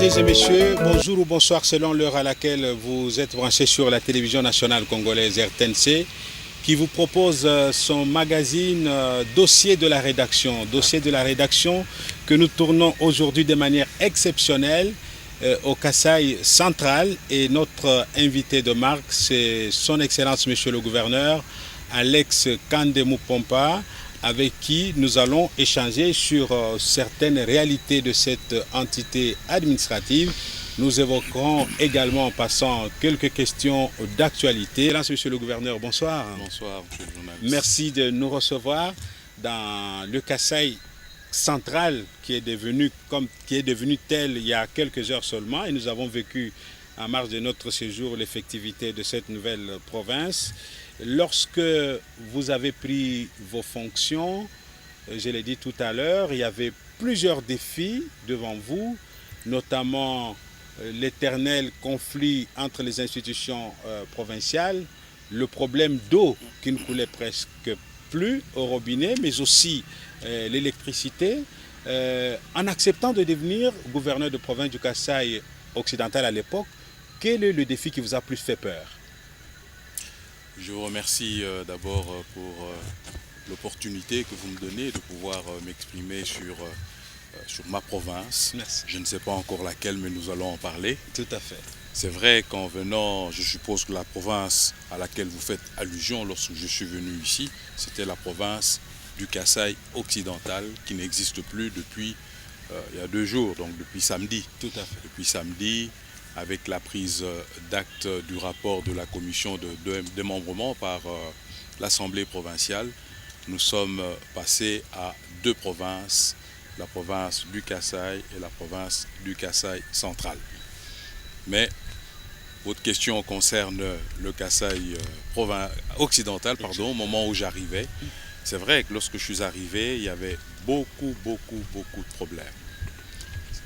Mesdames et messieurs, bonjour ou bonsoir selon l'heure à laquelle vous êtes branchés sur la télévision nationale congolaise RTNC qui vous propose son magazine Dossier de la rédaction. Dossier de la rédaction que nous tournons aujourd'hui de manière exceptionnelle au Kasaï central et notre invité de marque c'est son Excellence Monsieur le Gouverneur Alex Kandemou Pompa, avec qui nous allons échanger sur certaines réalités de cette entité administrative. Nous évoquerons également en passant quelques questions d'actualité. Monsieur le Gouverneur, bonsoir. Bonsoir, monsieur le journaliste. Merci de nous recevoir dans le Kasaï central qui est devenu tel il y a quelques heures seulement, et nous avons vécu en marge de notre séjour l'effectivité de cette nouvelle province. Lorsque vous avez pris vos fonctions, je l'ai dit tout à l'heure, il y avait plusieurs défis devant vous, notamment l'éternel conflit entre les institutions provinciales, le problème d'eau qui ne coulait presque plus au robinet, mais aussi l'électricité. En acceptant de devenir gouverneur de province du Kasaï occidental à l'époque, quel est le défi qui vous a plus fait peur? Je vous remercie d'abord pour l'opportunité que vous me donnez de pouvoir m'exprimer sur ma province. Merci. Je ne sais pas encore laquelle, mais nous allons en parler. Tout à fait. C'est vrai qu'en venant, je suppose que la province à laquelle vous faites allusion lorsque je suis venu ici, c'était la province du Kasaï occidental qui n'existe plus depuis il y a 2 jours, donc depuis samedi. Tout à fait. Depuis samedi, avec la prise d'acte du rapport de la commission de démembrement par l'Assemblée provinciale, nous sommes passés à 2 provinces, la province du Kasaï et la province du Kasaï central. Mais votre question concerne le Kasaï occidental, au moment où j'arrivais. C'est vrai que lorsque je suis arrivé, il y avait beaucoup de problèmes.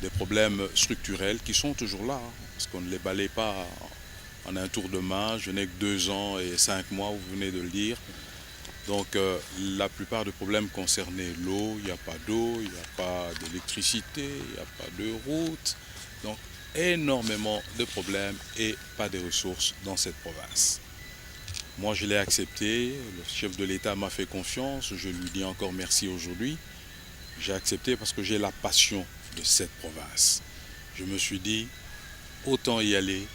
Des problèmes structurels qui sont toujours là, parce qu'on ne les balaye pas en un tour de main. Je n'ai que 2 ans et 5 mois, vous venez de le dire. Donc la plupart des problèmes concernaient l'eau, il n'y a pas d'eau, il n'y a pas d'électricité, il n'y a pas de route. Donc énormément de problèmes et pas de ressources dans cette province. Moi je l'ai accepté, le chef de l'État m'a fait confiance, je lui dis encore merci aujourd'hui. J'ai accepté parce que j'ai la passion de cette province. Je me suis dit, autant y aller,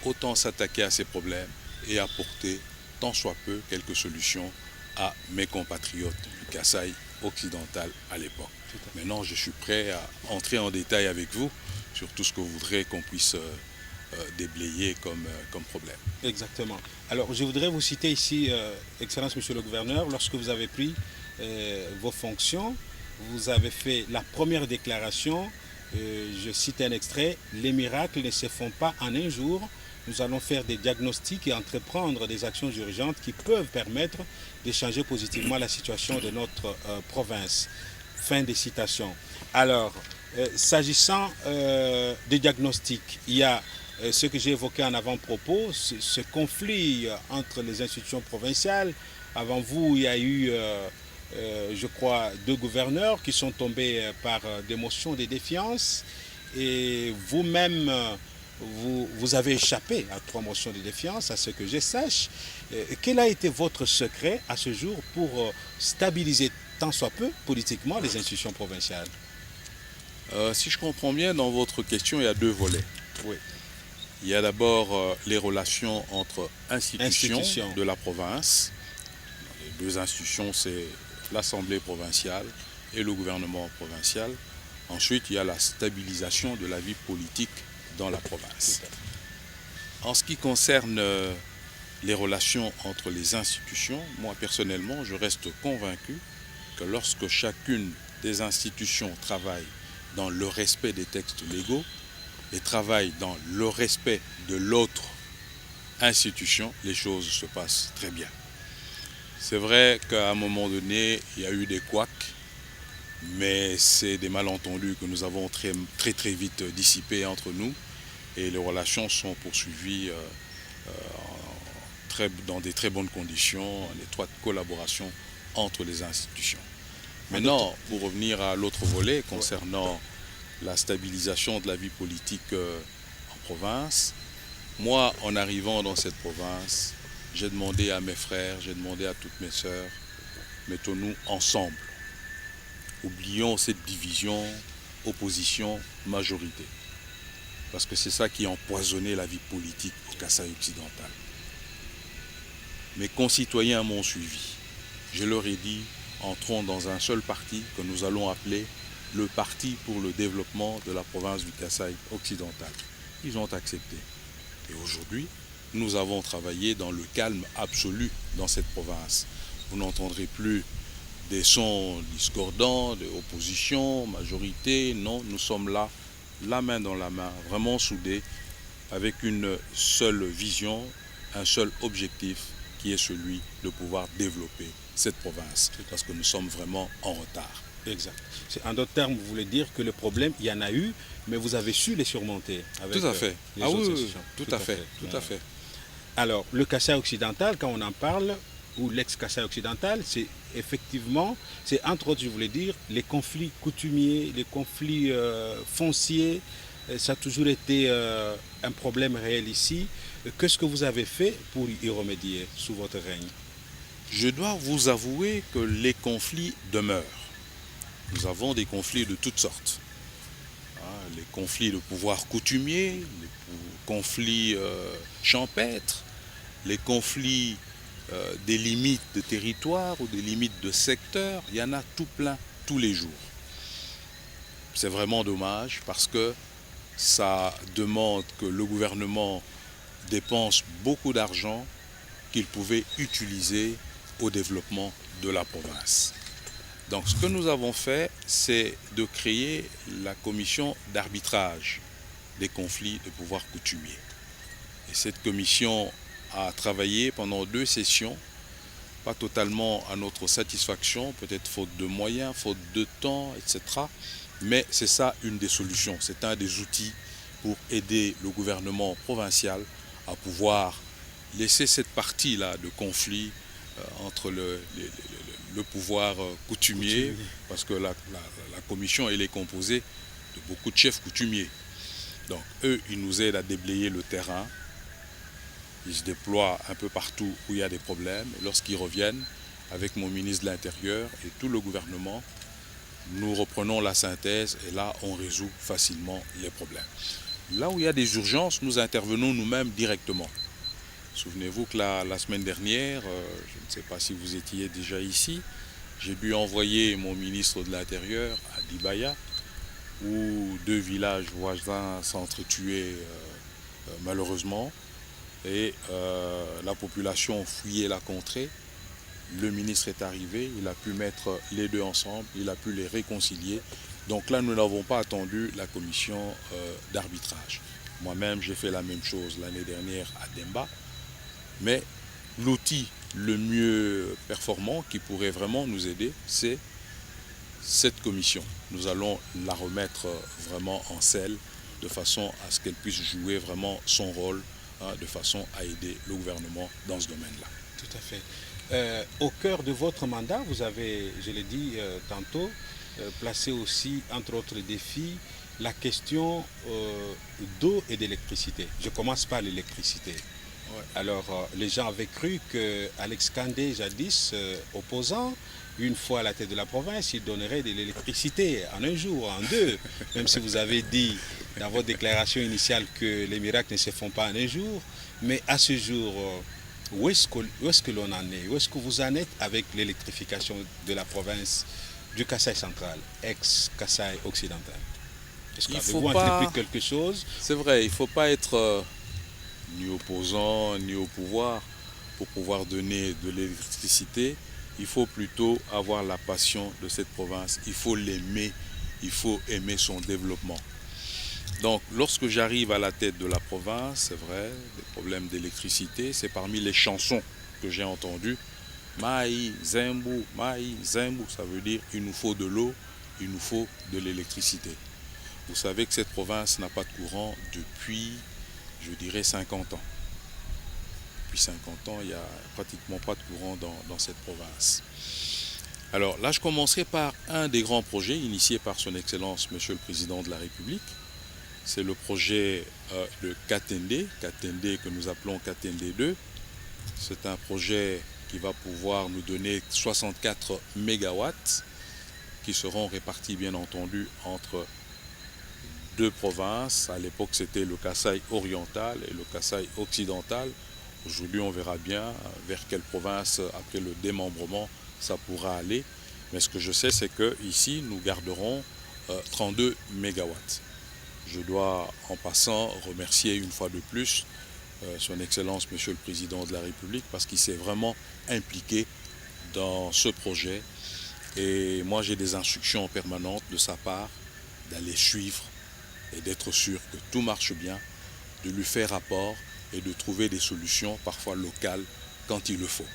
autant s'attaquer à ces problèmes et apporter, tant soit peu, quelques solutions à mes compatriotes du Kasaï occidental à l'époque. Maintenant, je suis prêt à entrer en détail avec vous sur tout ce que vous voudrez qu'on puisse déblayer comme problème. Exactement. Alors, je voudrais vous citer ici, Excellence Monsieur le Gouverneur, lorsque vous avez pris vos fonctions, vous avez fait la première déclaration, je cite un extrait, « Les miracles ne se font pas en un jour. Nous allons faire des diagnostics et entreprendre des actions urgentes qui peuvent permettre de changer positivement la situation de notre province. » Fin des citations. Alors, s'agissant des diagnostics, il y a ce que j'ai évoqué en avant-propos, ce conflit entre les institutions provinciales. Avant vous, il y a eu... je crois, 2 gouverneurs qui sont tombés par des motions de défiance, et vous-même, vous avez échappé à 3 motions de défiance, à ce que je sache. Quel a été votre secret à ce jour pour stabiliser tant soit peu politiquement les institutions provinciales? Si je comprends bien, dans votre question, il y a 2 volets. Oui. Il y a d'abord les relations entre institutions de la province. Les 2 institutions, c'est l'Assemblée provinciale et le gouvernement provincial. Ensuite, il y a la stabilisation de la vie politique dans la province. En ce qui concerne les relations entre les institutions, moi personnellement, je reste convaincu que lorsque chacune des institutions travaille dans le respect des textes légaux et travaille dans le respect de l'autre institution, les choses se passent très bien. C'est vrai qu'à un moment donné, il y a eu des couacs, mais c'est des malentendus que nous avons très vite dissipés entre nous, et les relations sont poursuivies dans des très bonnes conditions, en étroite collaboration entre les institutions. Maintenant, pour revenir à l'autre volet concernant la stabilisation de la vie politique en province. Moi, en arrivant dans cette province, j'ai demandé à mes frères, j'ai demandé à toutes mes sœurs, mettons-nous ensemble. Oublions cette division, opposition, majorité. Parce que c'est ça qui a empoisonné la vie politique au Kasaï occidental. Mes concitoyens m'ont suivi. Je leur ai dit, entrons dans un seul parti que nous allons appeler le Parti pour le développement de la province du Kasaï occidental. Ils ont accepté. Et aujourd'hui, nous avons travaillé dans le calme absolu dans cette province. Vous n'entendrez plus des sons discordants, d'opposition, majorité. Non, nous sommes là, la main dans la main, vraiment soudés, avec une seule vision, un seul objectif, qui est celui de pouvoir développer cette province, parce que nous sommes vraiment en retard. Exact. En d'autres termes, vous voulez dire que le problème, il y en a eu, mais vous avez su les surmonter avec Tout à fait. les Ah autres oui, institutions. tout à fait, tout à fait. Alors, le Kasaï occidental, quand on en parle, ou l'ex-Kasaï occidental, c'est effectivement, c'est entre autres, je voulais dire, les conflits coutumiers, les conflits fonciers, ça a toujours été un problème réel ici. Qu'est-ce que vous avez fait pour y remédier sous votre règne? Je dois vous avouer que les conflits demeurent. Nous avons des conflits de toutes sortes. Les conflits de pouvoir coutumier, les conflits champêtres, les conflits des limites de territoire ou des limites de secteur, il y en a tout plein tous les jours. C'est vraiment dommage parce que ça demande que le gouvernement dépense beaucoup d'argent qu'il pouvait utiliser au développement de la province. Donc ce que nous avons fait, c'est de créer la commission d'arbitrage des conflits de pouvoir coutumier. Et cette commission a travaillé pendant 2 sessions, pas totalement à notre satisfaction, peut-être faute de moyens, faute de temps, etc. Mais c'est ça une des solutions, c'est un des outils pour aider le gouvernement provincial à pouvoir laisser cette partie-là de conflit entre le pouvoir coutumier, parce que la commission elle est composée de beaucoup de chefs coutumiers. Donc eux, ils nous aident à déblayer le terrain. Ils se déploient un peu partout où il y a des problèmes. Et lorsqu'ils reviennent, avec mon ministre de l'Intérieur et tout le gouvernement, nous reprenons la synthèse et là, on résout facilement les problèmes. Là où il y a des urgences, nous intervenons nous-mêmes directement. Souvenez-vous que la semaine dernière, je ne sais pas si vous étiez déjà ici, j'ai dû envoyer mon ministre de l'Intérieur à Dibaya, où 2 villages voisins s'entretuaient malheureusement, et la population fuyait la contrée. Le ministre est arrivé, il a pu mettre les 2 ensemble, il a pu les réconcilier. Donc là, nous n'avons pas attendu la commission d'arbitrage. Moi-même, j'ai fait la même chose l'année dernière à Demba. Mais l'outil le mieux performant qui pourrait vraiment nous aider, c'est cette commission. Nous allons la remettre vraiment en selle de façon à ce qu'elle puisse jouer vraiment son rôle, de façon à aider le gouvernement dans ce domaine-là. Tout à fait. Au cœur de votre mandat, vous avez, je l'ai dit tantôt, placé aussi, entre autres défis, la question d'eau et d'électricité. Je commence par l'électricité. Ouais. Alors, les gens avaient cru qu'Alex Kandé, jadis opposant, une fois à la tête de la province, il donnerait de l'électricité en 1 jour, en 2. Même si vous avez dit dans votre déclaration initiale que les miracles ne se font pas en 1 jour. Mais à ce jour, où est-ce que l'on en est? Où est-ce que vous en êtes avec l'électrification de la province du Kasaï central, ex-Kasaï occidental? Est-ce qu'avez-vous entrepris quelque chose? C'est vrai, il ne faut pas être ni opposant, ni au pouvoir pour pouvoir donner de l'électricité. Il faut plutôt avoir la passion de cette province. Il faut l'aimer, il faut aimer son développement. Donc, lorsque j'arrive à la tête de la province, c'est vrai, des problèmes d'électricité, c'est parmi les chansons que j'ai entendues. Maï, Zembou, ça veut dire il nous faut de l'eau, il nous faut de l'électricité. Vous savez que cette province n'a pas de courant depuis, je dirais, 50 ans. Depuis 50 ans, il n'y a pratiquement pas de courant dans cette province. Alors là, je commencerai par un des grands projets initiés par son Excellence, Monsieur le Président de la République. C'est le projet de Katende que nous appelons Katende 2. C'est un projet qui va pouvoir nous donner 64 mégawatts qui seront répartis bien entendu entre deux provinces. À l'époque, c'était le Kasaï oriental et le Kasaï occidental. Aujourd'hui, on verra bien vers quelle province, après le démembrement, ça pourra aller. Mais ce que je sais, c'est qu'ici, nous garderons 32 mégawatts. Je dois, en passant, remercier une fois de plus son Excellence, Monsieur le Président de la République, parce qu'il s'est vraiment impliqué dans ce projet. Et moi, j'ai des instructions permanentes de sa part d'aller suivre et d'être sûr que tout marche bien, de lui faire rapport et de trouver des solutions, parfois locales, quand il le faut.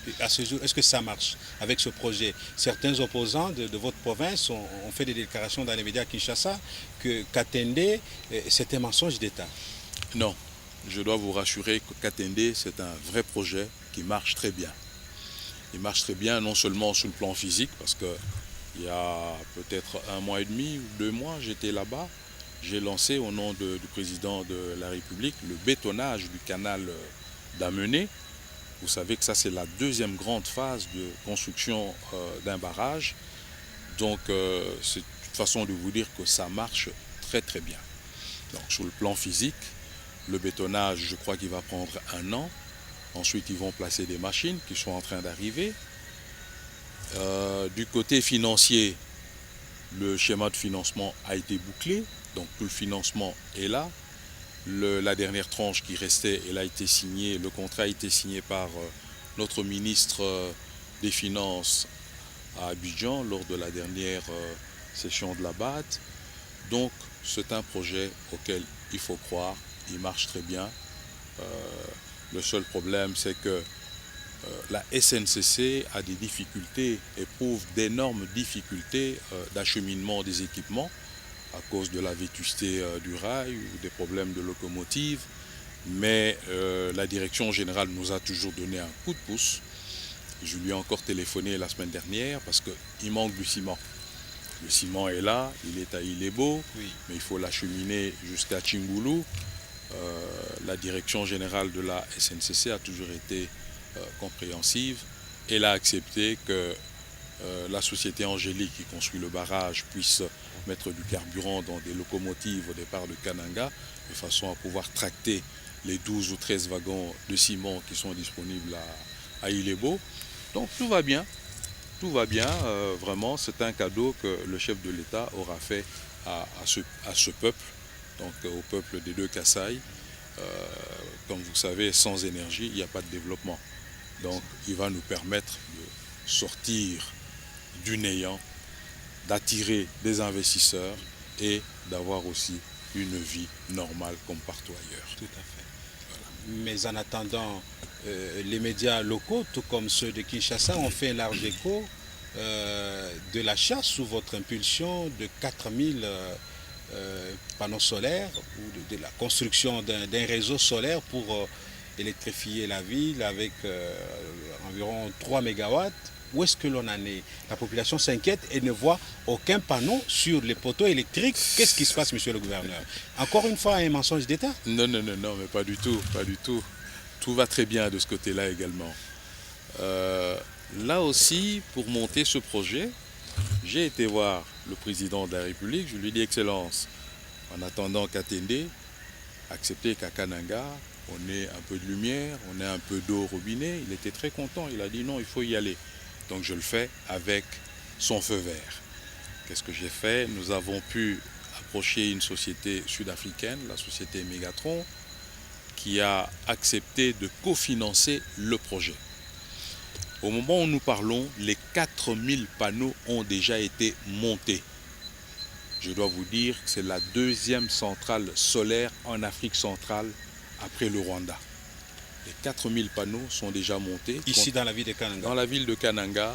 Et à ce jour, est-ce que ça marche avec ce projet? Certains opposants de votre province ont fait des déclarations dans les médias à Kinshasa que Katende, c'est un mensonge d'État. Non, je dois vous rassurer que Katende, c'est un vrai projet qui marche très bien. Il marche très bien non seulement sur le plan physique, parce qu'il y a peut-être 1 mois et demi ou 2 mois, j'étais là-bas. J'ai lancé au nom du président de la République le bétonnage du canal d'Amené. Vous savez que ça, c'est la deuxième grande phase de construction d'un barrage. Donc, c'est une façon de vous dire que ça marche très très bien. Donc, sur le plan physique, le bétonnage, je crois qu'il va prendre 1 an. Ensuite, ils vont placer des machines qui sont en train d'arriver. Du côté financier, le schéma de financement a été bouclé. Donc, tout le financement est là. La dernière tranche qui restait, elle a été signée, le contrat a été signé par notre ministre des Finances à Abidjan lors de la dernière session de la BAD. Donc c'est un projet auquel il faut croire, il marche très bien. Le seul problème, c'est que la SNCC a des difficultés, éprouve d'énormes difficultés d'acheminement des équipements à cause de la vétusté du rail ou des problèmes de locomotive. Mais la direction générale nous a toujours donné un coup de pouce. Je lui ai encore téléphoné la semaine dernière parce qu'il manque du ciment. Le ciment est là, il est à Ilebo, oui, mais il faut l'acheminer jusqu'à Tchimboulou. La direction générale de la SNCC a toujours été compréhensive. Elle a accepté que la société Angélique qui construit le barrage puisse mettre du carburant dans des locomotives au départ de Kananga, de façon à pouvoir tracter les 12 ou 13 wagons de ciment qui sont disponibles à Ilebo. Donc tout va bien, vraiment c'est un cadeau que le chef de l'État aura fait à ce peuple, donc au peuple des deux Kasaï. Comme vous savez, sans énergie, il n'y a pas de développement. Donc il va nous permettre de sortir du néant, d'attirer des investisseurs et d'avoir aussi une vie normale comme partout ailleurs. Tout à fait. Voilà. Mais en attendant, les médias locaux, tout comme ceux de Kinshasa, ont fait un large écho de l'achat sous votre impulsion de 4000 panneaux solaires ou de la construction d'un réseau solaire pour électrifier la ville avec environ 3 mégawatts. Où est-ce que l'on en est? La population s'inquiète et ne voit aucun panneau sur les poteaux électriques. Qu'est-ce qui se passe, monsieur le gouverneur? Encore une fois, un mensonge d'État? Non, mais pas du tout, pas du tout. Tout va très bien de ce côté-là également. Là aussi, pour monter ce projet, j'ai été voir le président de la République. Je lui ai dit, Excellence, en attendant Katende, acceptez qu'à Kananga, on ait un peu de lumière, on ait un peu d'eau au robinet. Il était très content. Il a dit non, il faut y aller. Donc je le fais avec son feu vert. Qu'est-ce que j'ai fait? Nous avons pu approcher une société sud-africaine, la société Megatron, qui a accepté de cofinancer le projet. Au moment où nous parlons, les 4000 panneaux ont déjà été montés. Je dois vous dire que c'est la deuxième centrale solaire en Afrique centrale après le Rwanda. Les 4000 panneaux sont déjà montés. Ici dans la ville de Kananga? Dans la ville de Kananga.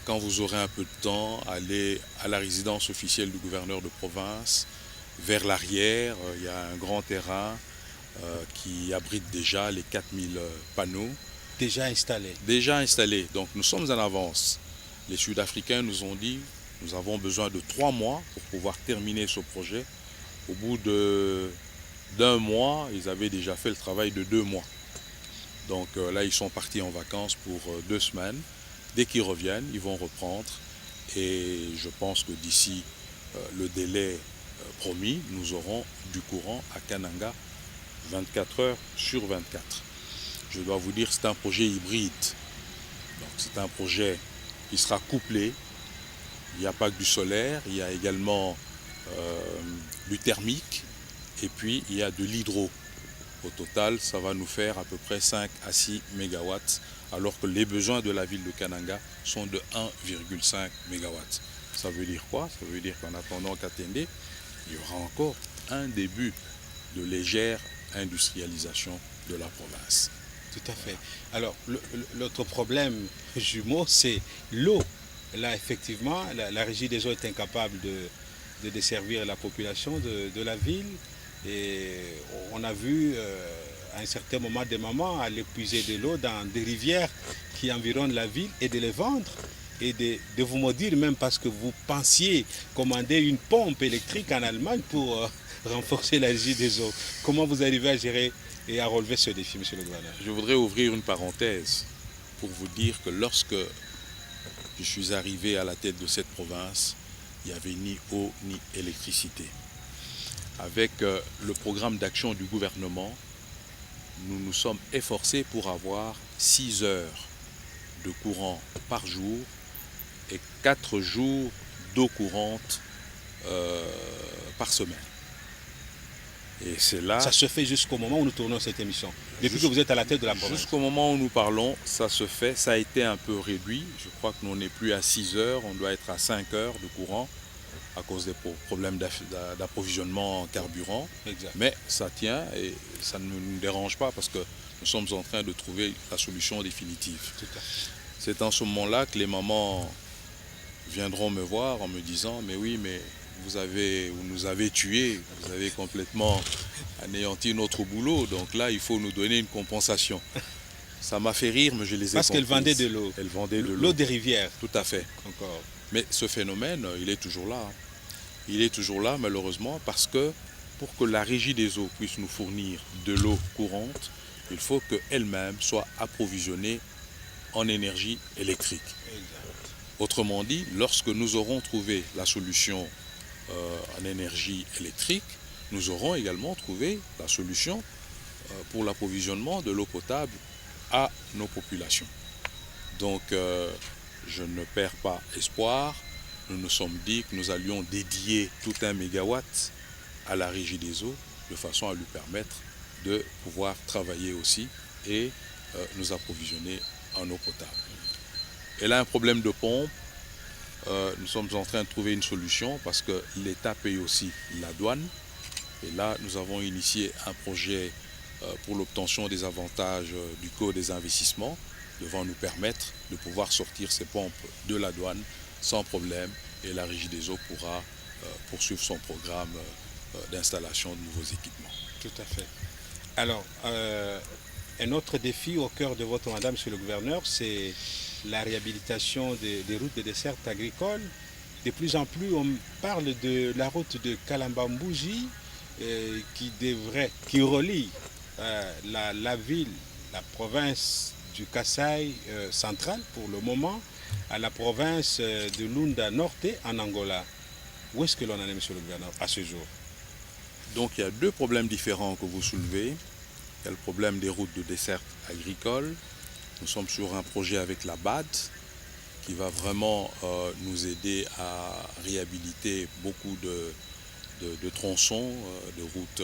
Quand vous aurez un peu de temps, allez à la résidence officielle du gouverneur de province. Vers l'arrière, il y a un grand terrain qui abrite déjà les 4000 panneaux. Déjà installés? Déjà installés. Donc nous sommes en avance. Les Sud-Africains nous ont dit, nous avons besoin de 3 mois pour pouvoir terminer ce projet. Au bout d'un mois, ils avaient déjà fait le travail de 2 mois. Donc là, ils sont partis en vacances pour 2 semaines. Dès qu'ils reviennent, ils vont reprendre. Et je pense que d'ici le délai promis, nous aurons du courant à Kananga 24 heures sur 24. Je dois vous dire, c'est un projet hybride. Donc c'est un projet qui sera couplé. Il n'y a pas que du solaire, il y a également du thermique et puis il y a de l'hydro. Au total, ça va nous faire à peu près 5 à 6 mégawatts, alors que les besoins de la ville de Kananga sont de 1,5 mégawatts. Ça veut dire quoi? Ça veut dire qu'en attendant qu'Atende, il y aura encore un début de légère industrialisation de la province. Tout à fait. Alors, l'autre problème jumeau, c'est l'eau. Là, effectivement, la régie des eaux est incapable de desservir la population de la ville. Et on a vu à un certain moment des mamans aller puiser de l'eau dans des rivières qui environnent la ville et de les vendre. Et de vous maudire même parce que vous pensiez commander une pompe électrique en Allemagne pour renforcer la régie des eaux. Comment vous arrivez à gérer et à relever ce défi, monsieur le gouverneur? Je voudrais ouvrir une parenthèse pour vous dire que lorsque je suis arrivé à la tête de cette province, il n'y avait ni eau ni électricité. Avec le programme d'action du gouvernement, nous nous sommes efforcés pour avoir 6 heures de courant par jour et 4 jours d'eau courante par semaine. Et c'est là... Ça se fait jusqu'au moment où nous tournons cette émission. Depuis que vous êtes à la tête de la province. Jusqu'au moment où nous parlons, ça se fait. Ça a été un peu réduit. Je crois que nous n'est plus à 6 heures. On doit être à 5 heures de courant à cause des problèmes d'approvisionnement en carburant. Exact. Mais ça tient et ça ne nous dérange pas parce que nous sommes en train de trouver la solution définitive. Tout à fait. C'est en ce moment-là que les mamans viendront me voir en me disant « Mais oui, mais vous nous avez tués, vous avez complètement anéanti notre boulot, donc là, il faut nous donner une compensation. » Ça m'a fait rire, mais je les ai Parce qu'elles vendaient de l'eau. Elles vendaient de l'eau. L'eau des rivières. Tout à fait. Encore. Mais ce phénomène, il est toujours là. Il est toujours là, malheureusement, parce que pour que la régie des eaux puisse nous fournir de l'eau courante, il faut qu'elle-même soit approvisionnée en énergie électrique. Exact. Autrement dit, lorsque nous aurons trouvé la solution en énergie électrique, nous aurons également trouvé la solution pour l'approvisionnement de l'eau potable à nos populations. Donc, je ne perds pas espoir. Nous nous sommes dit que nous allions dédier tout 1 mégawatt à la régie des eaux de façon à lui permettre de pouvoir travailler aussi et nous approvisionner en eau potable. Elle a un problème de pompe. Nous sommes en train de trouver une solution parce que l'État paye aussi la douane. Et là, nous avons initié un projet pour l'obtention des avantages du Code des investissements devant nous permettre de pouvoir sortir ces pompes de la douane sans problème et la régie des eaux pourra poursuivre son programme d'installation de nouveaux équipements. Tout à fait. Alors, un autre défi au cœur de votre mandat, monsieur le gouverneur, c'est la réhabilitation des routes de dessert agricoles. De plus en plus, on parle de la route de Kalambambouji qui relie la ville, la province du Kasaï central pour le moment, à la province de Lunda Norte en Angola. Où est-ce que l'on en est, monsieur le gouverneur, à ce jour? Donc il y a 2 problèmes différents que vous soulevez. Il y a le problème des routes de dessert agricole. Nous sommes sur un projet avec la BAD qui va vraiment nous aider à réhabiliter beaucoup de tronçons de routes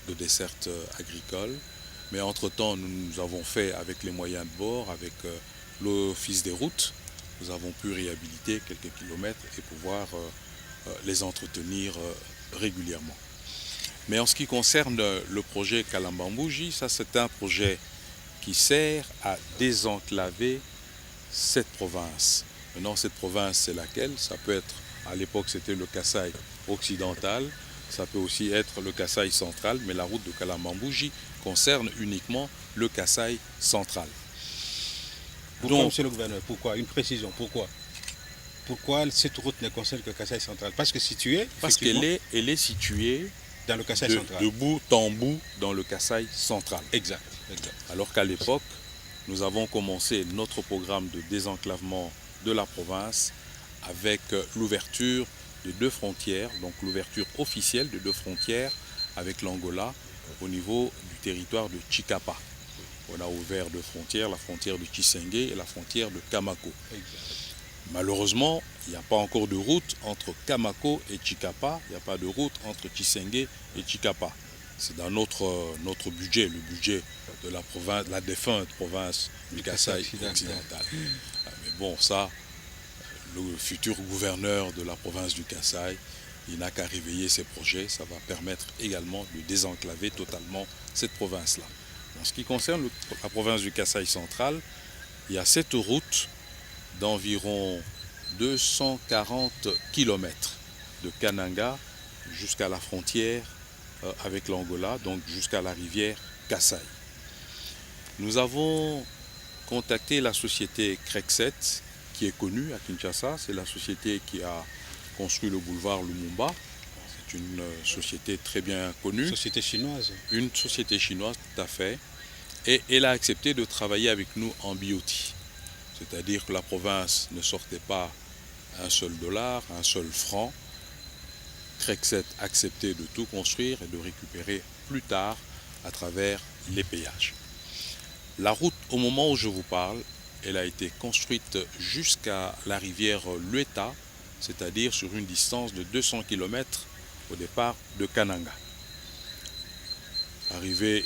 de dessert agricole. Mais entre-temps, nous avons fait avec les moyens de bord, avec l'Office des routes, nous avons pu réhabiliter quelques kilomètres et pouvoir les entretenir régulièrement. Mais en ce qui concerne le projet Kalambambouji, ça c'est un projet qui sert à désenclaver cette province. Maintenant, cette province, c'est laquelle? Ça peut être, à l'époque, c'était le Kasaï occidental, ça peut aussi être le Kasaï central, mais la route de Kalambambouji concerne uniquement le Kasaï central. Pourquoi, monsieur le gouverneur? Pourquoi? Une précision, pourquoi? pourquoi cette route ne concerne que Kasaï central? Parce que située, Parce effectivement, qu'elle est située dans le Kasaï central. de bout en bout dans le Kasaï central. Exact, exact. Alors qu'à l'époque, nous avons commencé notre programme de désenclavement de la province avec l'ouverture de 2 frontières, donc l'ouverture officielle de 2 frontières avec l'Angola au niveau du territoire de Chikapa. On a ouvert 2 frontières, la frontière de Chisengue et la frontière de Kamako. Exact. Malheureusement, il n'y a pas encore de route entre Kamako et Chikapa, il n'y a pas de route entre Chisengue et Chikapa. C'est dans notre budget, le budget de la province, la défunte province du Kasaï occidental. Mais bon, ça, le futur gouverneur de la province du Kasaï, il n'a qu'à réveiller ses projets, ça va permettre également de désenclaver totalement cette province-là. En ce qui concerne la province du Kasaï central, il y a cette route d'environ 240 km de Kananga jusqu'à la frontière avec l'Angola, donc jusqu'à la rivière Kasaï. Nous avons contacté la société Crekset, qui est connue à Kinshasa. C'est la société qui a construit le boulevard Lumumba. C'est une société très bien connue. Société chinoise. Une société chinoise, tout à fait. Et elle a accepté de travailler avec nous en BOT. C'est-à-dire que la province ne sortait pas un seul dollar, un seul franc. Crekset a accepté de tout construire et de récupérer plus tard à travers les péages. La route, au moment où je vous parle, elle a été construite jusqu'à la rivière Lueta, c'est-à-dire sur une distance de 200 km au départ de Kananga. Arrivé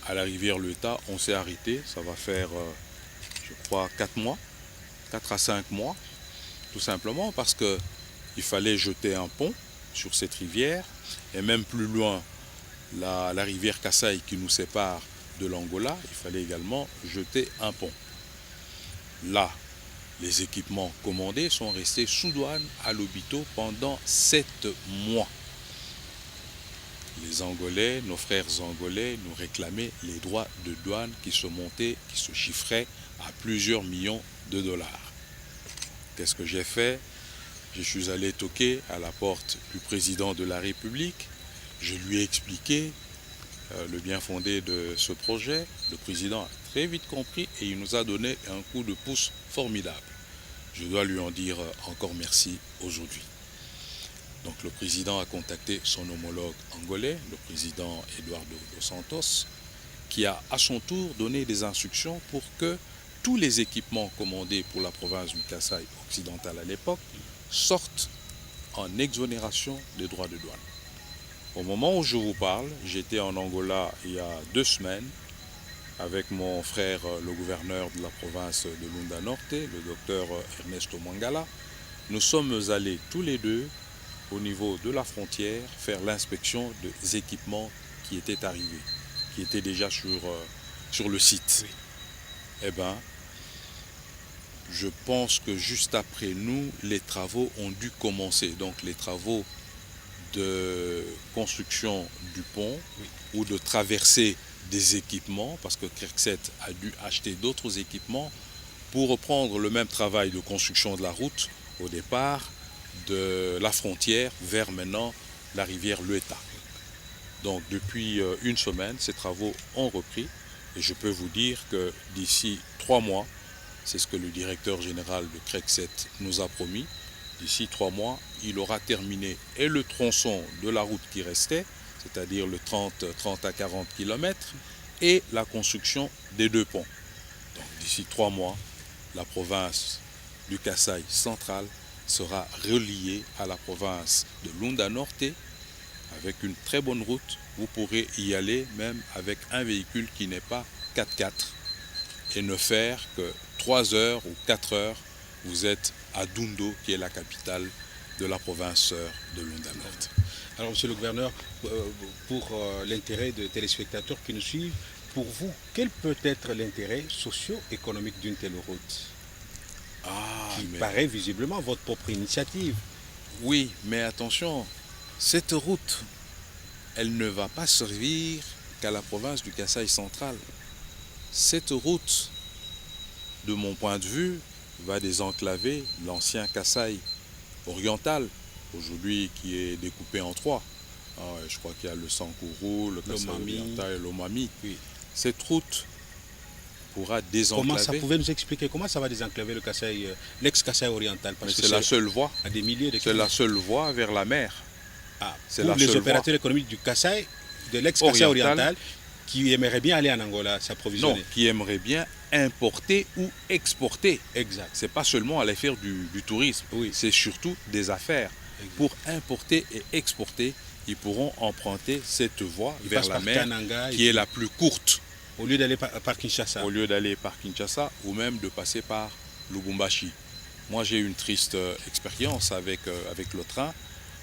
à la rivière Lueta, on s'est arrêté, ça va faire, je crois, 4 mois, 4 à 5 mois, tout simplement parce qu'il fallait jeter un pont sur cette rivière, et même plus loin, la rivière Kasaï qui nous sépare de l'Angola, il fallait également jeter un pont. Là, les équipements commandés sont restés sous douane à Lobito pendant 7 mois. Les Angolais, nos frères angolais, nous réclamaient les droits de douane qui se chiffraient à plusieurs millions de dollars. Qu'est-ce que j'ai fait? Je suis allé toquer à la porte du président de la République. Je lui ai expliqué le bien fondé de ce projet. Le président a très vite compris et il nous a donné un coup de pouce formidable. Je dois lui en dire encore merci aujourd'hui. Donc le président a contacté son homologue angolais, le président Eduardo dos Santos, qui a à son tour donné des instructions pour que tous les équipements commandés pour la province du Kasaï occidental à l'époque sortent en exonération des droits de douane. Au moment où je vous parle, j'étais en Angola il y a 2 semaines avec mon frère, le gouverneur de la province de Lunda Norte, le docteur Ernesto Mangala. Nous sommes allés tous les deux au niveau de la frontière faire l'inspection des équipements qui étaient arrivés, qui étaient déjà sur le site. Oui. Eh bien, je pense que juste après nous, les travaux ont dû commencer. Donc les travaux de construction du pont, oui, ou de traversée des équipements, parce que Crekset a dû acheter d'autres équipements pour reprendre le même travail de construction de la route au départ de la frontière vers maintenant la rivière Lueta. Donc depuis 1 semaine, ces travaux ont repris et je peux vous dire que d'ici 3 mois, c'est ce que le directeur général de Crekset nous a promis, d'ici 3 mois, il aura terminé et le tronçon de la route qui restait, c'est-à-dire le 30 à 40 km, et la construction des 2 ponts. Donc d'ici 3 mois, la province du Kasaï central sera reliée à la province de Lunda Norte avec une très bonne route. Vous pourrez y aller même avec un véhicule qui n'est pas 4x4 et ne faire que 3 heures ou 4 heures. Vous êtes à Dundo, qui est la capitale de la province de Lunda Norte. Alors, monsieur le gouverneur, pour l'intérêt des téléspectateurs qui nous suivent, pour vous, quel peut être l'intérêt socio-économique d'une telle route qui paraît visiblement votre propre initiative? Oui, mais attention, cette route, elle ne va pas servir qu'à la province du Kasaï central. Cette route, de mon point de vue, va désenclaver l'ancien Kasaï orientale, aujourd'hui qui est découpée en trois. Je crois qu'il y a le Sankourou, le Kasaï oriental et l'Omami. Oui. Cette route pourra désenclaver. Comment ça pouvait nous expliquer comment ça va désenclaver le Kasaï, l'ex-Kasaï oriental? Parce que c'est la seule voie. À des milliers de C'est la seule voie vers la mer. Pour les opérateurs économiques du Kasaï, de l'ex-Kasaï oriental, qui aimeraient bien aller en Angola s'approvisionner. Non, qui aimeraient bien importer ou exporter. Exact. C'est pas seulement aller faire du tourisme, oui. C'est surtout des affaires. Exact. Pour importer et exporter, ils pourront emprunter cette voie vers la mer Kananga, qui est la plus courte. Au lieu d'aller par Kinshasa. Au lieu d'aller par Kinshasa ou même de passer par Lubumbashi. Moi, j'ai eu une triste expérience avec le train.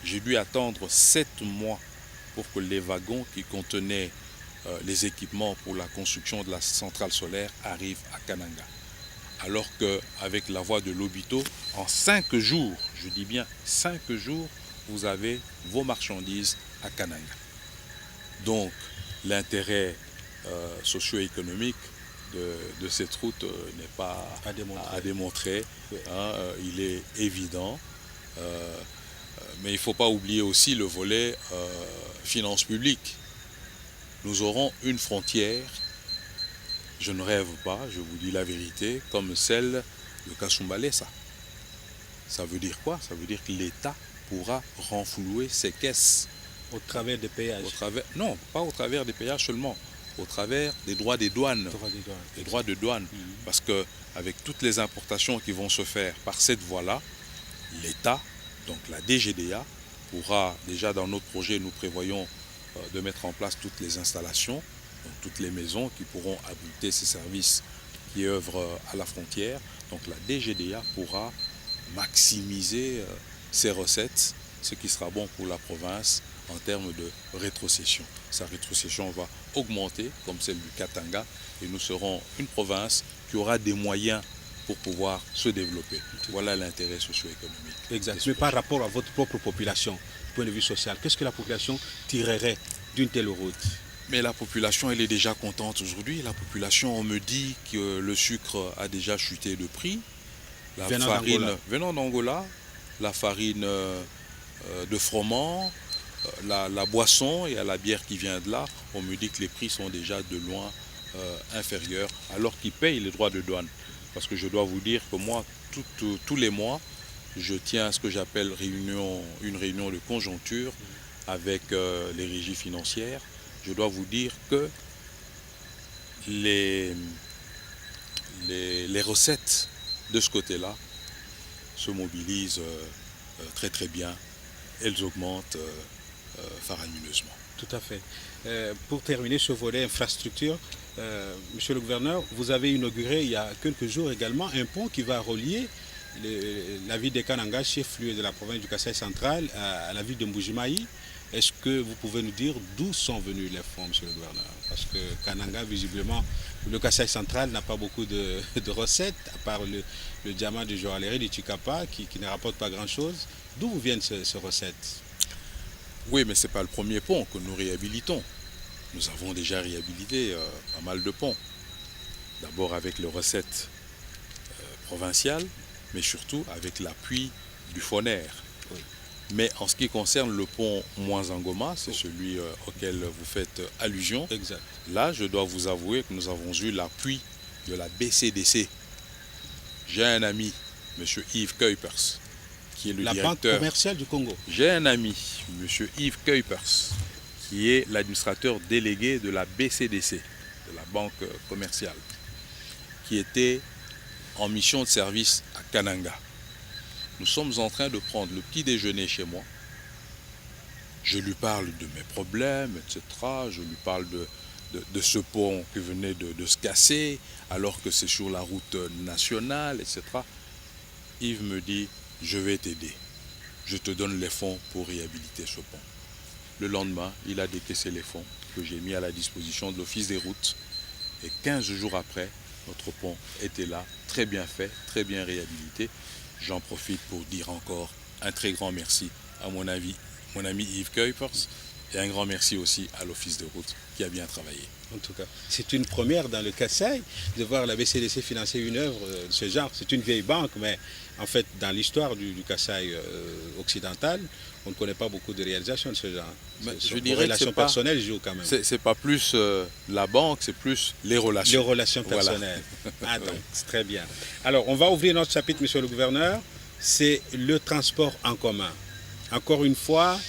J'ai dû attendre 7 mois pour que les wagons qui contenaient les équipements pour la construction de la centrale solaire arrivent à Kananga. Alors qu'avec la voie de Lobito, en 5 jours, je dis bien 5 jours, vous avez vos marchandises à Kananga. Donc, l'intérêt socio-économique de cette route n'est pas à démontrer. Oui. Il est évident. Mais il ne faut pas oublier aussi le volet finances publiques. Nous aurons une frontière, je ne rêve pas, je vous dis la vérité, comme celle de Kasumbalesa. Ça veut dire quoi? Ça veut dire que l'État pourra renflouer ses caisses. Au travers des péages? Non, pas au travers des péages seulement, au travers des droits des douanes. Les droits de douane. Parce qu'avec toutes les importations qui vont se faire par cette voie-là, l'État, donc la DGDA, pourra, déjà dans notre projet, nous prévoyons de mettre en place toutes les installations, donc toutes les maisons qui pourront abriter ces services qui œuvrent à la frontière. Donc la DGDA pourra maximiser ses recettes, ce qui sera bon pour la province en termes de rétrocession. Sa rétrocession va augmenter comme celle du Katanga et nous serons une province qui aura des moyens pour pouvoir se développer. Voilà l'intérêt socio-économique. Exact. Mais par rapport à votre propre population, du point de vue social, qu'est-ce que la population tirerait d'une telle route? Mais la population, elle est déjà contente aujourd'hui. La population, on me dit que le sucre a déjà chuté de prix. La farine venant d'Angola, la farine de froment, la boisson et à la bière qui vient de là, on me dit que les prix sont déjà de loin inférieurs, alors qu'ils payent les droits de douane. Parce que je dois vous dire que moi, tous les mois, je tiens à ce que j'appelle une réunion de conjoncture avec les régies financières. Je dois vous dire que les recettes de ce côté-là se mobilisent très très bien. Elles augmentent faramineusement. Tout à fait. Pour terminer ce volet infrastructure, Monsieur le gouverneur, vous avez inauguré il y a quelques jours également un pont qui va relier la ville de Kananga, chef-lieu de la province du Kasaï central, à la ville de Mbujimayi. Est-ce que vous pouvez nous dire d'où sont venus les fonds, Monsieur le gouverneur? Parce que Kananga, visiblement, le Kasaï central n'a pas beaucoup de recettes, à part le diamant du Joaleri, du Chikapa, qui ne rapporte pas grand-chose. D'où viennent ces recettes? Oui, mais ce n'est pas le premier pont que nous réhabilitons. Nous avons déjà réhabilité pas mal de ponts. D'abord avec les recettes provinciales, mais surtout avec l'appui du FONER. Oui. Mais en ce qui concerne le pont Mwanzangoma, c'est celui auquel vous faites allusion. Exact. Là, je dois vous avouer que nous avons eu l'appui de la BCDC. J'ai un ami, M. Yves Kuipers, qui est le directeur. La Banque commerciale du Congo. J'ai un ami, M. Yves Kuipers, qui est l'administrateur délégué de la BCDC, de la Banque commerciale, qui était en mission de service à Kananga. Nous sommes en train de prendre le petit déjeuner chez moi. Je lui parle de mes problèmes, etc. Je lui parle de ce pont qui venait de se casser, alors que c'est sur la route nationale, etc. Yves me dit, je vais t'aider. Je te donne les fonds pour réhabiliter ce pont. Le lendemain, il a décaissé les fonds que j'ai mis à la disposition de l'Office des routes. Et 15 jours après, notre pont était là, très bien fait, très bien réhabilité. J'en profite pour dire encore un très grand merci à mon ami Yves Kuipers et un grand merci aussi à l'Office des routes qui a bien travaillé. En tout cas, c'est une première dans le Kasaï de voir la BCDC financer une œuvre de ce genre. C'est une vieille banque, mais en fait, dans l'histoire du Kasaï occidental, on ne connaît pas beaucoup de réalisations de ce genre. Je dirais relations que personnelles jouent quand même. c'est pas plus la banque, c'est plus les relations. Les relations personnelles. Voilà. Ah, donc, c'est très bien. Alors, on va ouvrir notre chapitre, monsieur le gouverneur. C'est le transport en commun. Encore une fois,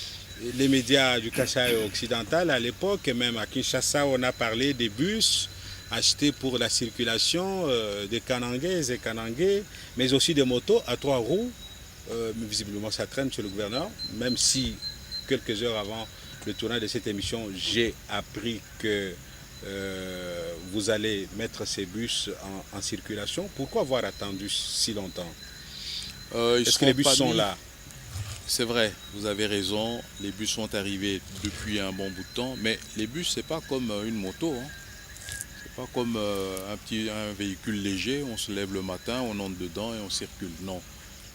les médias du Kasaï occidental à l'époque, et même à Kinshasa, on a parlé des bus achetés pour la circulation des Kanangais et Kanangais, mais aussi des motos à 3 roues. Visiblement, ça traîne, monsieur le gouverneur, même si quelques heures avant le tournage de cette émission, j'ai appris que vous allez mettre ces bus en circulation. Pourquoi avoir attendu si longtemps? Est-ce que les bus sont là? C'est vrai, vous avez raison, les bus sont arrivés depuis un bon bout de temps, mais les bus, c'est pas comme une moto, hein. C'est pas comme un véhicule léger, on se lève le matin, on entre dedans et on circule. Non,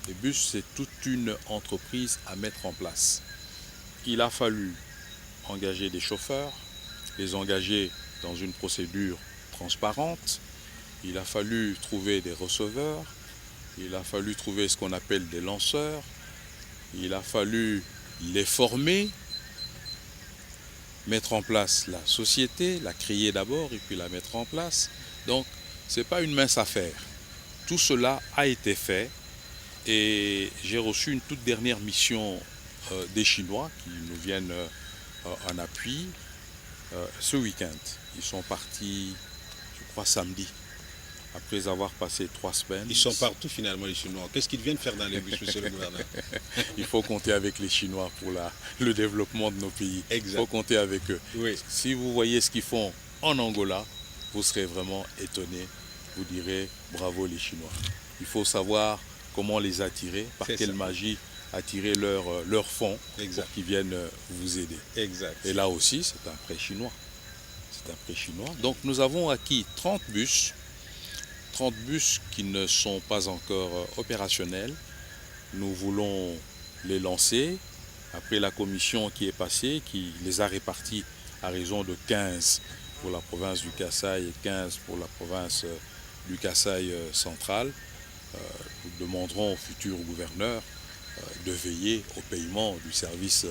les bus, c'est toute une entreprise à mettre en place. Il a fallu engager des chauffeurs, les engager dans une procédure transparente, il a fallu trouver des receveurs, il a fallu trouver ce qu'on appelle des lanceurs, il a fallu les former, mettre en place la société, la créer d'abord et puis la mettre en place. Donc, ce n'est pas une mince affaire. Tout cela a été fait et j'ai reçu une toute dernière mission des Chinois qui nous viennent en appui ce week-end. Ils sont partis, je crois, samedi. Après avoir passé 3 semaines. Ils sont partout finalement les Chinois. Qu'est-ce qu'ils viennent faire dans les bus, monsieur le gouverneur? Il faut compter avec les Chinois pour le développement de nos pays. Exact. Il faut compter avec eux. Oui. Si vous voyez ce qu'ils font en Angola, vous serez vraiment étonné. Vous direz bravo les Chinois. Il faut savoir comment les attirer, par quelle magie attirer leur fonds pour qu'ils viennent vous aider. Exact. Et là aussi, c'est un prêt chinois. C'est un prêt chinois. Donc nous avons acquis 30 bus. 30 bus qui ne sont pas encore opérationnels. Nous voulons les lancer. Après la commission qui est passée, qui les a répartis à raison de 15 pour la province du Kasaï et 15 pour la province du Kasaï central, nous demanderons au futur gouverneur de veiller au paiement du service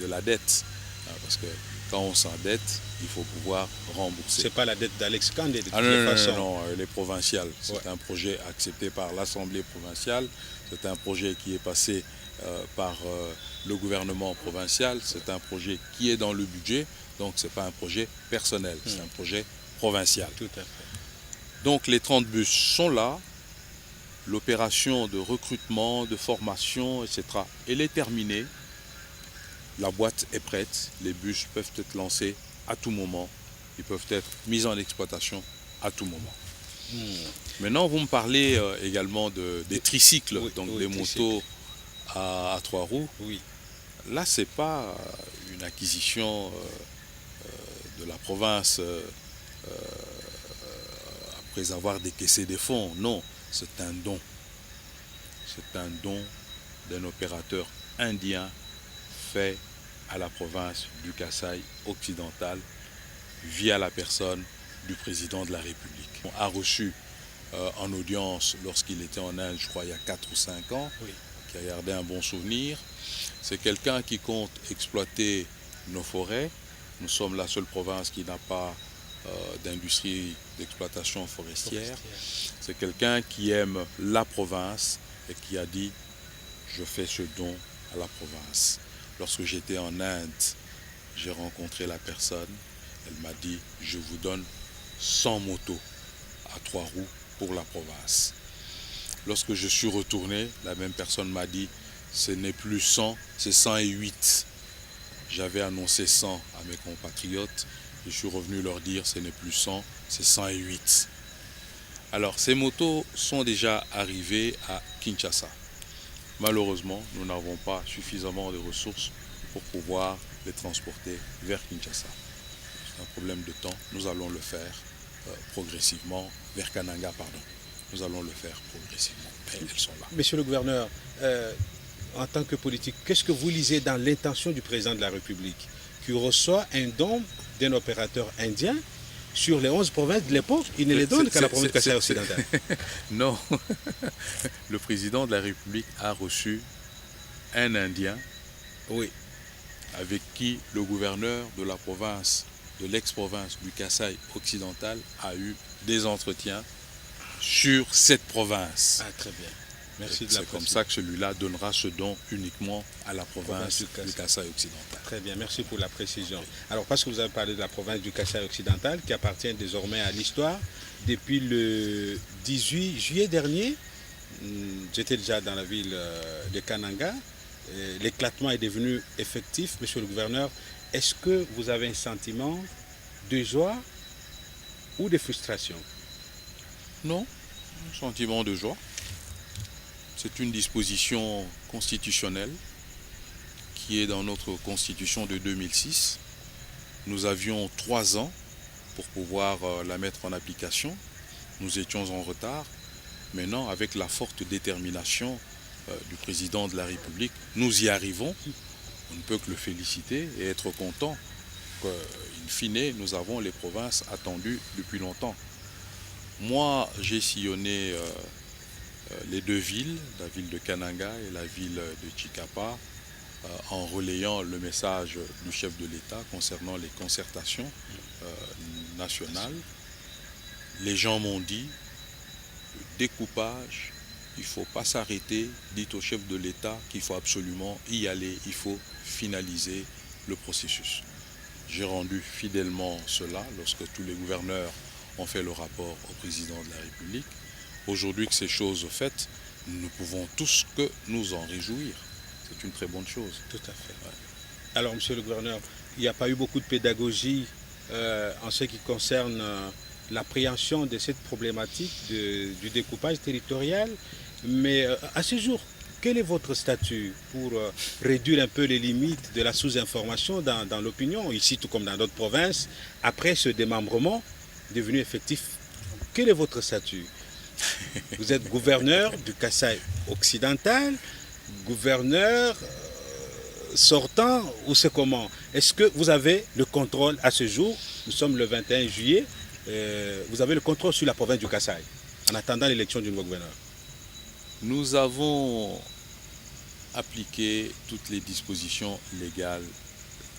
de la dette. Parce que quand on s'endette, il faut pouvoir rembourser. Ce n'est pas la dette d'Alex Kandé de toutes les façons. Non, elle est provinciale. C'est un projet accepté par l'Assemblée provinciale. C'est un projet qui est passé par le gouvernement provincial. C'est un projet qui est dans le budget. Donc ce n'est pas un projet personnel, c'est un projet provincial. Tout à fait. Donc les 30 bus sont là. L'opération de recrutement, de formation, etc. elle est terminée. La boîte est prête, les bus peuvent être lancés à tout moment, ils peuvent être mis en exploitation à tout moment. Maintenant, vous me parlez également des tricycles, donc des motos à 3 roues. Oui. Là, ce n'est pas une acquisition de la province après avoir décaissé des fonds. Non, c'est un don. C'est un don d'un opérateur indien fait à la province du Kasaï occidental via la personne du président de la République. On a reçu en audience lorsqu'il était en Inde, je crois il y a 4 ou 5 ans, qui a gardé un bon souvenir. C'est quelqu'un qui compte exploiter nos forêts. Nous sommes la seule province qui n'a pas d'industrie d'exploitation forestière. C'est quelqu'un qui aime la province et qui a dit « je fais ce don à la province ». Lorsque j'étais en Inde, j'ai rencontré la personne. Elle m'a dit, je vous donne 100 motos à 3 roues pour la province. Lorsque je suis retourné, la même personne m'a dit, ce n'est plus 100, c'est 108. J'avais annoncé 100 à mes compatriotes. Je suis revenu leur dire, ce n'est plus 100, c'est 108. Alors, ces motos sont déjà arrivées à Kinshasa. Malheureusement, nous n'avons pas suffisamment de ressources pour pouvoir les transporter vers Kinshasa. C'est un problème de temps. Nous allons le faire progressivement vers Kananga, pardon. Nous allons le faire progressivement. Mais elles sont là. Monsieur le gouverneur, en tant que politique, qu'est-ce que vous lisez dans l'intention du président de la République qui reçoit un don d'un opérateur indien sur les 11 provinces de l'époque, il ne les donne qu'à la province du Kasaï occidental. Non, le président de la République a reçu un Indien, Oui. avec qui le gouverneur de la province, de l'ex-province du Kasaï occidental, a eu des entretiens sur cette province. Ah, très bien. Merci de la C'est comme précision. ça que celui-là donnera ce don uniquement à la province du Kasaï occidental. Très bien, merci pour la précision. Alors, parce que vous avez parlé de la province du Kasaï occidental, qui appartient désormais à l'histoire, depuis le 18 juillet dernier, j'étais déjà dans la ville de Kananga, l'éclatement est devenu effectif, monsieur le gouverneur. Est-ce que vous avez un sentiment de joie ou de frustration? Non, un sentiment de joie. C'est une disposition constitutionnelle qui est dans notre constitution de 2006. Nous avions 3 ans pour pouvoir la mettre en application. Nous étions en retard. Maintenant, avec la forte détermination du président de la République, nous y arrivons. On ne peut que le féliciter et être content qu'in fine, nous avons les provinces attendues depuis longtemps. Moi, j'ai sillonné les 2 villes, la ville de Kananga et la ville de Chikapa, en relayant le message du chef de l'État concernant les concertations nationales. Les gens m'ont dit, le découpage, il ne faut pas s'arrêter, dites au chef de l'État qu'il faut absolument y aller, il faut finaliser le processus. J'ai rendu fidèlement cela lorsque tous les gouverneurs ont fait le rapport au président de la République. Aujourd'hui que ces choses sont faites, nous ne pouvons tous que nous en réjouir. C'est une très bonne chose. Tout à fait. Ouais. Alors, monsieur le gouverneur, il n'y a pas eu beaucoup de pédagogie en ce qui concerne l'appréhension de cette problématique du découpage territorial, mais à ce jour, quel est votre statut pour réduire un peu les limites de la sous-information dans l'opinion, ici tout comme dans d'autres provinces, après ce démembrement devenu effectif? Quel est votre statut? Vous êtes gouverneur du Kasaï occidental, gouverneur sortant, ou c'est comment? Est-ce que vous avez le contrôle à ce jour? Nous sommes le 21 juillet. Vous avez le contrôle sur la province du Kasaï en attendant l'élection du nouveau gouverneur? Nous avons appliqué toutes les dispositions légales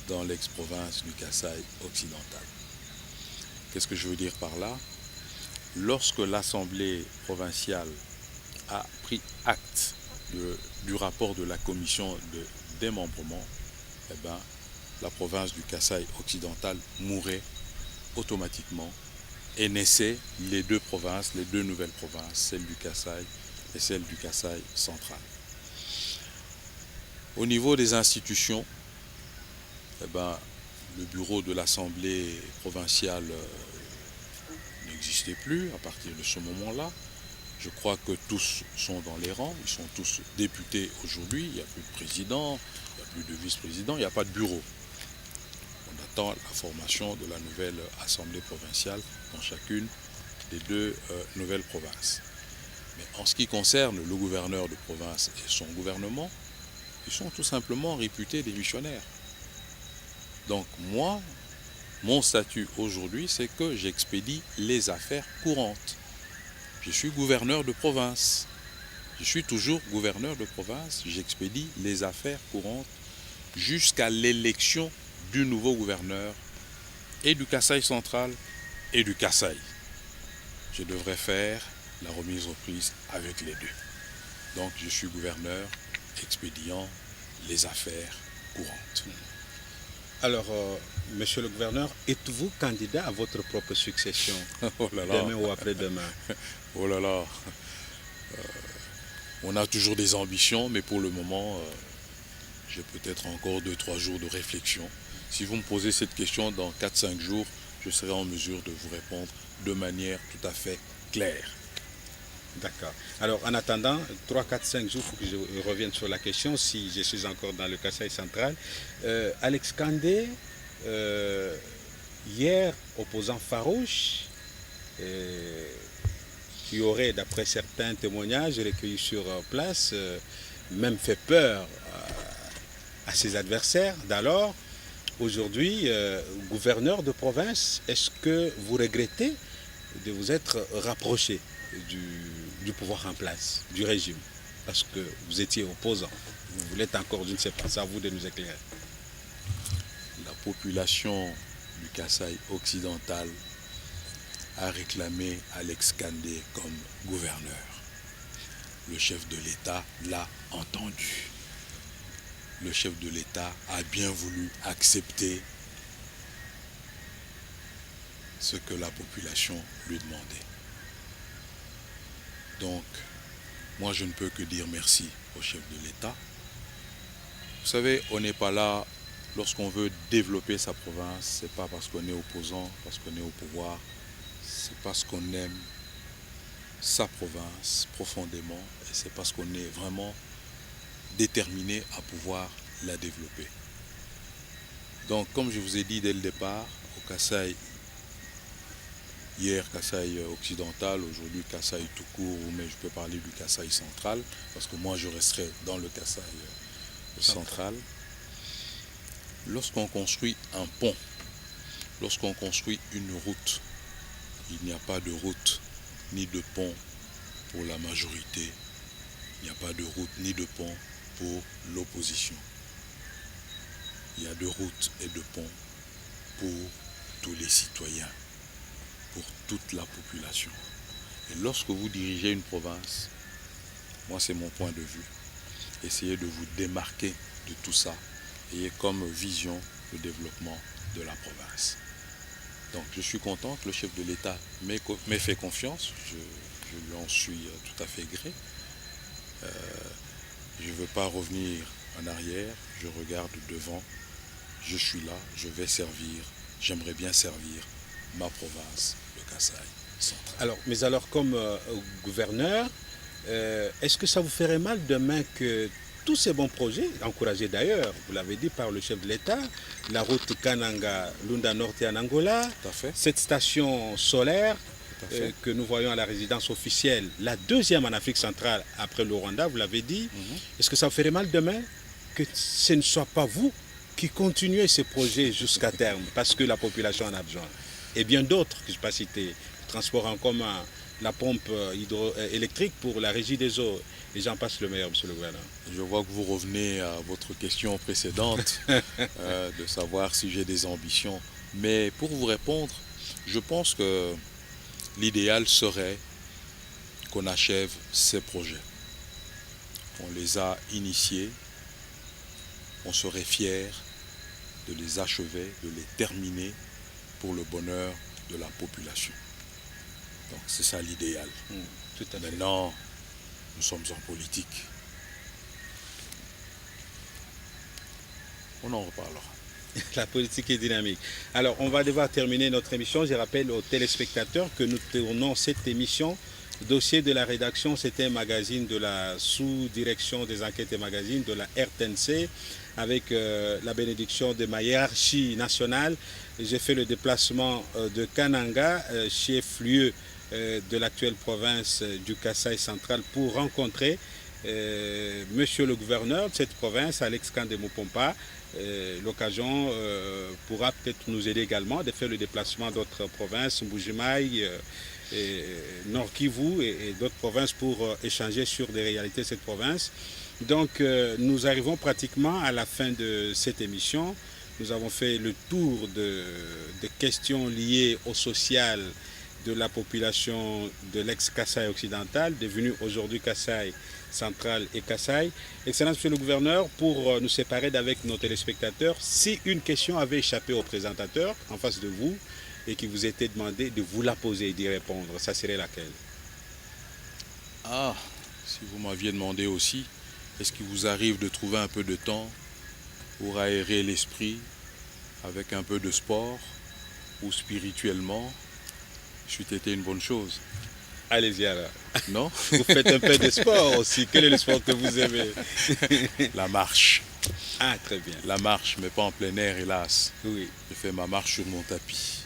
dans l'ex-province du Kasaï occidental. Qu'est-ce que je veux dire par là? Lorsque l'Assemblée provinciale a pris acte du rapport de la commission de démembrement, eh ben, la province du Kasaï occidental mourait automatiquement et naissaient les 2 provinces, les 2 nouvelles provinces, celle du Kasaï et celle du Kasaï central. Au niveau des institutions, eh ben, le bureau de l'Assemblée provinciale n'existait plus à partir de ce moment-là. Je crois que tous sont dans les rangs, ils sont tous députés aujourd'hui, il n'y a plus de président, il n'y a plus de vice-président, il n'y a pas de bureau. On attend la formation de la nouvelle Assemblée provinciale dans chacune des 2 nouvelles provinces. Mais en ce qui concerne le gouverneur de province et son gouvernement, ils sont tout simplement réputés démissionnaires. Donc moi, mon statut aujourd'hui, c'est que j'expédie les affaires courantes. Je suis gouverneur de province. Je suis toujours gouverneur de province. J'expédie les affaires courantes jusqu'à l'élection du nouveau gouverneur et du Kasaï central et du Kasaï. Je devrais faire la remise-reprise avec les 2. Donc je suis gouverneur expédiant les affaires courantes. Alors, monsieur le gouverneur, êtes-vous candidat à votre propre succession Oh là là. demain ou après-demain? Oh là là. On a toujours des ambitions, mais pour le moment, j'ai peut-être encore 2-3 jours de réflexion. Si vous me posez cette question dans 4-5 jours, je serai en mesure de vous répondre de manière tout à fait claire. D'accord. Alors, en attendant, 3, 4, 5 jours, il faut que je revienne sur la question, si je suis encore dans le Kasaï central. Alex Kandé, hier, opposant farouche, qui aurait, d'après certains témoignages recueillis sur place, même fait peur à ses adversaires d'alors, aujourd'hui, gouverneur de province, est-ce que vous regrettez de vous être rapproché du pouvoir en place, du régime? Parce que vous étiez opposant. Vous l'êtes encore, je ne sais pas, c'est à vous de nous éclairer. La population du Kasaï occidental a réclamé Alex Kandé comme gouverneur. Le chef de l'État l'a entendu. Le chef de l'État a bien voulu accepter ce que la population lui demandait. Donc, moi je ne peux que dire merci au chef de l'État. Vous savez, on n'est pas là lorsqu'on veut développer sa province, c'est pas parce qu'on est opposant, parce qu'on est au pouvoir, c'est parce qu'on aime sa province profondément et c'est parce qu'on est vraiment déterminé à pouvoir la développer. Donc, comme je vous ai dit dès le départ, au Kasaï, hier Kasaï occidental, aujourd'hui Kasaï tout court, mais je peux parler du Kasaï central, parce que moi je resterai dans le Kasaï central. Lorsqu'on construit un pont, lorsqu'on construit une route, il n'y a pas de route ni de pont pour la majorité, il n'y a pas de route ni de pont pour l'opposition. Il y a de routes et de ponts pour tous les citoyens, pour toute la population. Et lorsque vous dirigez une province, moi c'est mon point de vue, essayez de vous démarquer de tout ça, ayez comme vision le développement de la province. Donc je suis content que le chef de l'État m'ait fait confiance, je lui en suis tout à fait gré. Je ne veux pas revenir en arrière, je regarde devant, je suis là, je vais servir, j'aimerais bien servir ma province, le Kasaï central. Alors comme gouverneur, est-ce que ça vous ferait mal demain que tous ces bons projets, encouragés d'ailleurs, vous l'avez dit par le chef de l'État, la route Kananga-Lunda Norte en Angola, cette station solaire que nous voyons à la résidence officielle, la deuxième en Afrique centrale après le Rwanda, vous l'avez dit, est-ce que ça vous ferait mal demain que ce ne soit pas vous qui continuez ces projets jusqu'à terme, parce que la population en a besoin? Et bien d'autres, que je ne vais pas citer, le transport en commun, la pompe hydroélectrique pour la régie des eaux, et j'en passe le meilleur, monsieur le gouverneur. Je vois que vous revenez à votre question précédente, de savoir si j'ai des ambitions. Mais pour vous répondre, je pense que l'idéal serait qu'on achève ces projets. On les a initiés, on serait fiers de les achever, de les terminer pour le bonheur de la population. Donc c'est ça l'idéal. Tout à fait. Maintenant, nous sommes en politique. On en reparlera. La politique est dynamique. Alors, on va devoir terminer notre émission. Je rappelle aux téléspectateurs que nous tournons cette émission. Dossier de la rédaction, c'était un magazine de la sous-direction des enquêtes et magazines de la RTNC avec la bénédiction de ma hiérarchie nationale. J'ai fait le déplacement de Kananga, chef-lieu de l'actuelle province du Kasaï central, pour rencontrer monsieur le gouverneur de cette province, Alex Kandé Mopompa. L'occasion pourra peut-être nous aider également de faire le déplacement d'autres provinces, Mbujimaï, Nord Kivu et d'autres provinces pour échanger sur des réalités de cette province. Donc nous arrivons pratiquement à la fin de cette émission. Nous avons fait le tour des questions liées au social de la population de l'ex-Kasaï occidental, devenu aujourd'hui Kasaï central et Kasaï. Excellence, monsieur le gouverneur, pour nous séparer d'avec nos téléspectateurs, si une question avait échappé au présentateur en face de vous et qui vous était demandé de vous la poser et d'y répondre, ça serait laquelle? Ah, si vous m'aviez demandé aussi, est-ce qu'il vous arrive de trouver un peu de temps pour aérer l'esprit avec un peu de sport ou spirituellement? C'eût été une bonne chose. Allez-y alors. Non? Vous faites un peu de sport aussi. Quel est le sport que vous aimez? La marche. Ah, très bien. La marche, mais pas en plein air, hélas. Oui. Je fais ma marche sur mon tapis.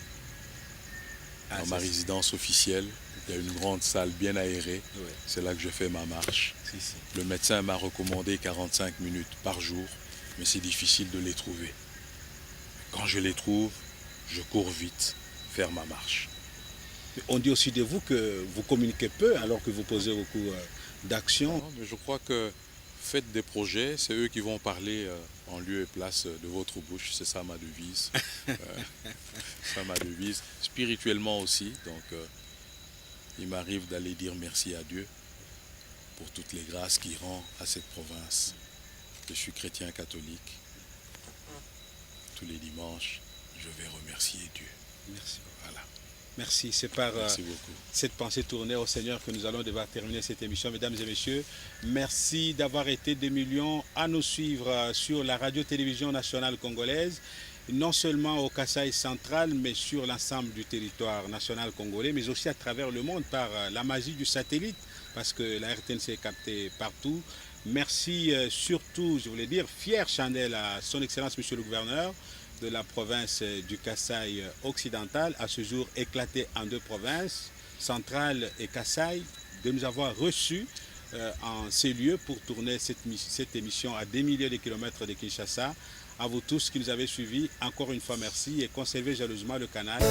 Dans ma résidence officielle, il y a une grande salle bien aérée. Oui. C'est là que je fais ma marche. Si, si. Le médecin m'a recommandé 45 minutes par jour, mais c'est difficile de les trouver. Quand je les trouve, je cours vite faire ma marche. On dit aussi de vous que vous communiquez peu alors que vous posez beaucoup d'actions. Non, mais je crois que faites des projets, c'est eux qui vont parler en lieu et place de votre bouche. C'est ça ma devise. Ça ma devise. Spirituellement aussi, donc il m'arrive d'aller dire merci à Dieu pour toutes les grâces qu'il rend à cette province. Je suis chrétien catholique. Tous les dimanches, je vais remercier Dieu. Merci. Voilà. Merci. C'est par Merci beaucoup. cette pensée tournée au Seigneur que nous allons devoir terminer cette émission. Mesdames et messieurs, merci d'avoir été des millions à nous suivre sur la radio-télévision nationale congolaise, non seulement au Kasaï central, mais sur l'ensemble du territoire national congolais, mais aussi à travers le monde par la magie du satellite, parce que la RTNC est captée partout. Merci surtout, je voulais dire, fière chandelle à son Excellence Monsieur le Gouverneur de la province du Kasaï occidental, à ce jour éclaté en deux provinces, centrale et Kasaï, de nous avoir reçus en ces lieux pour tourner cette émission à des milliers de kilomètres de Kinshasa. À vous tous qui nous avez suivis, encore une fois merci et conservez jalousement le canal.